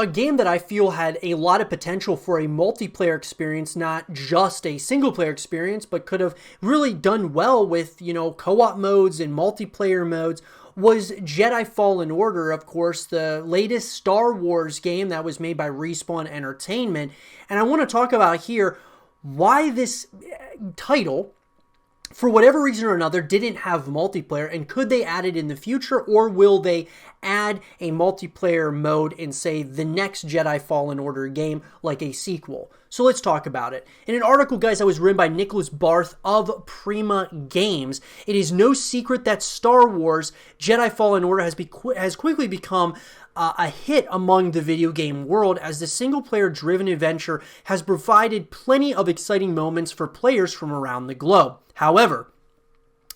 a game that I feel had a lot of potential for a multiplayer experience, not just a single player experience, but could have really done well with, co-op modes and multiplayer modes, was Jedi Fallen Order, of course, the latest Star Wars game that was made by Respawn Entertainment. And I want to talk about here why this title, for whatever reason or another, didn't have multiplayer, and could they add it in the future, or will they add a multiplayer mode in, say, the next Jedi Fallen Order game, like a sequel? So let's talk about it. In an article, guys, that was written by Nicholas Barth of Prima Games, it is no secret that Star Wars Jedi Fallen Order has quickly become a hit among the video game world, as the single-player driven adventure has provided plenty of exciting moments for players from around the globe. However,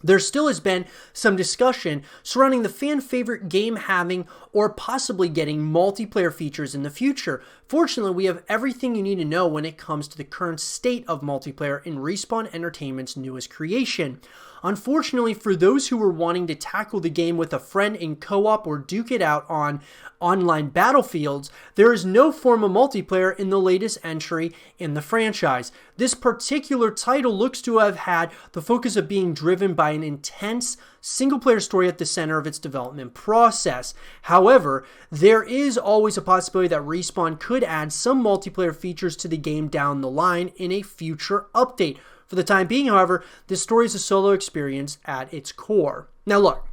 there still has been some discussion surrounding the fan-favorite game having or possibly getting multiplayer features in the future. Fortunately, we have everything you need to know when it comes to the current state of multiplayer in Respawn Entertainment's newest creation. Unfortunately, for those who were wanting to tackle the game with a friend in co-op or duke it out on online battlefields, there is no form of multiplayer in the latest entry in the franchise. This particular title looks to have had the focus of being driven by an intense single-player story at the center of its development process. However, there is always a possibility that Respawn could add some multiplayer features to the game down the line in a future update. For the time being, however, this story is a solo experience at its core. Now look,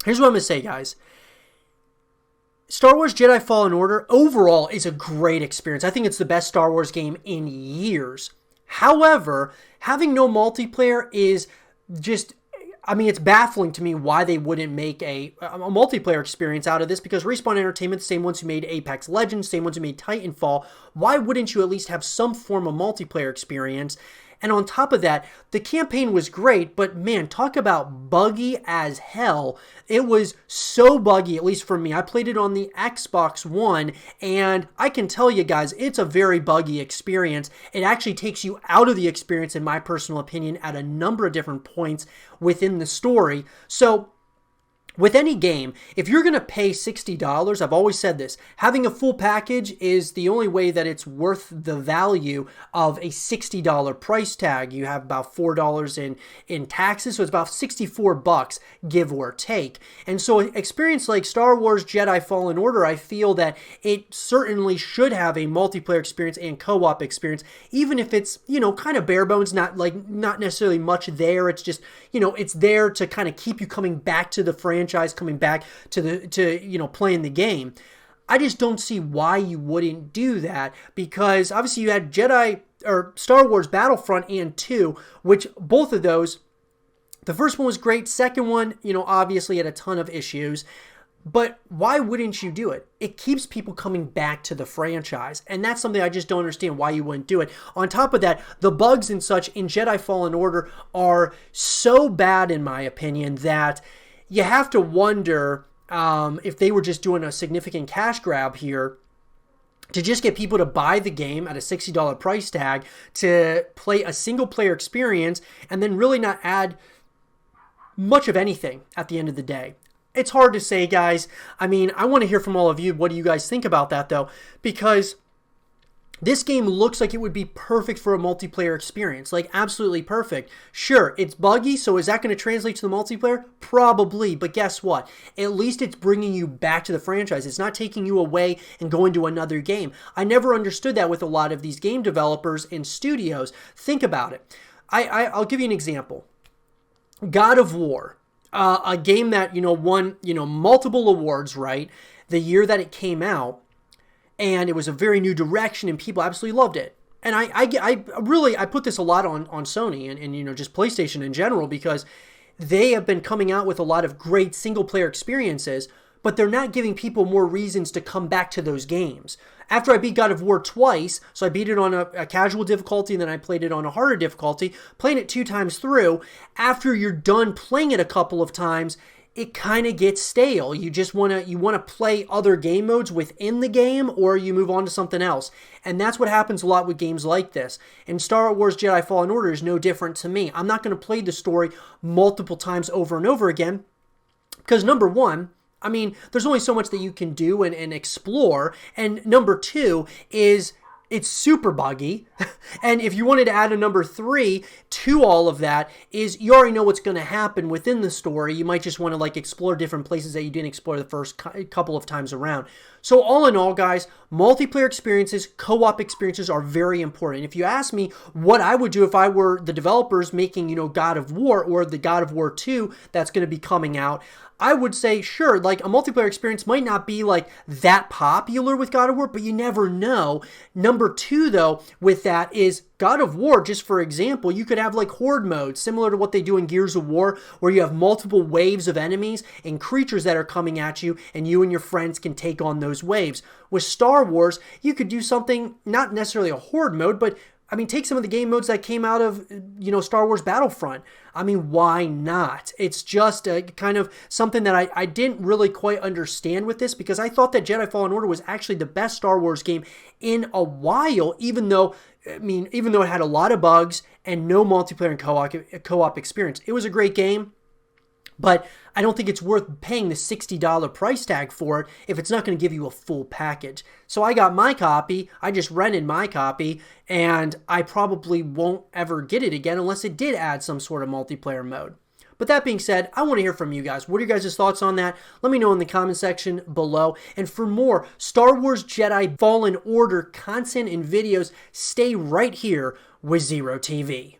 here's what I'm going to say, guys. Star Wars Jedi Fallen Order overall is a great experience. I think it's the best Star Wars game in years. However, having no multiplayer is just, it's baffling to me why they wouldn't make a multiplayer experience out of this, because Respawn Entertainment, the same ones who made Apex Legends, same ones who made Titanfall, why wouldn't you at least have some form of multiplayer experience? And on top of that, the campaign was great, but man, talk about buggy as hell. It was so buggy, at least for me. I played it on the Xbox One, and I can tell you guys, it's a very buggy experience. It actually takes you out of the experience, in my personal opinion, at a number of different points within the story. So with any game, if you're going to pay $60, I've always said this, having a full package is the only way that it's worth the value of a $60 price tag. You have about $4 in taxes, so it's about $64, give or take. And so an experience like Star Wars Jedi Fallen Order, I feel that it certainly should have a multiplayer experience and co-op experience, even if it's, kind of bare bones, not necessarily much there. It's just, it's there to kind of keep you coming back to the franchise, coming back to playing the game. I just don't see why you wouldn't do that, because obviously you had Jedi or Star Wars Battlefront and 2, which both of those, the first one was great, second one, obviously had a ton of issues. But why wouldn't you do it? It keeps people coming back to the franchise, and that's something I just don't understand why you wouldn't do it. On top of that, the bugs and such in Jedi Fallen Order are so bad, in my opinion, that you have to wonder if they were just doing a significant cash grab here to just get people to buy the game at a $60 price tag to play a single-player experience and then really not add much of anything at the end of the day. It's hard to say, guys. I want to hear from all of you. What do you guys think about that, though? Because this game looks like it would be perfect for a multiplayer experience, like absolutely perfect. Sure, it's buggy, so is that going to translate to the multiplayer? Probably, but guess what? At least it's bringing you back to the franchise. It's not taking you away and going to another game. I never understood that with a lot of these game developers and studios. Think about it. I'll give you an example. God of War, a game that, won, multiple awards, right? The year that it came out. And it was a very new direction, and people absolutely loved it. And I put this a lot on Sony and just PlayStation in general, because they have been coming out with a lot of great single-player experiences, but they're not giving people more reasons to come back to those games. After I beat God of War twice, so I beat it on a casual difficulty, and then I played it on a harder difficulty, playing it 2 times through, after you're done playing it a couple of times, it kind of gets stale. You just want to play other game modes within the game, or you move on to something else. And that's what happens a lot with games like this. And Star Wars Jedi Fallen Order is no different to me. I'm not going to play the story multiple times over and over again, because number one, I mean, there's only so much that you can do and explore. And number 2 is it's super buggy. And if you wanted to add a number 3 to all of that, is you already know what's going to happen within the story. You might just want to like explore different places that you didn't explore the first couple of times around. So all in all, guys, multiplayer experiences, co-op experiences are very important. If you ask me what I would do if I were the developers making, God of War or the God of War 2 that's going to be coming out, I would say, sure, like a multiplayer experience might not be like that popular with God of War, but you never know. Number 2, though, with that is God of War, just for example, you could have like horde mode, similar to what they do in Gears of War, where you have multiple waves of enemies and creatures that are coming at you, and your friends can take on those waves. With Star Wars, you could do something, not necessarily a horde mode, but I mean, take some of the game modes that came out of, Star Wars Battlefront. I mean, why not? It's just kind of something that I didn't really quite understand with this, because I thought that Jedi Fallen Order was actually the best Star Wars game in a while, even though it had a lot of bugs and no multiplayer and co-op experience. It was a great game, but I don't think it's worth paying the $60 price tag for it if it's not going to give you a full package. So I got my copy, I just rented my copy, and I probably won't ever get it again unless it did add some sort of multiplayer mode. But that being said, I want to hear from you guys. What are your guys' thoughts on that? Let me know in the comment section below. And for more Star Wars Jedi Fallen Order content and videos, stay right here with Zero TV.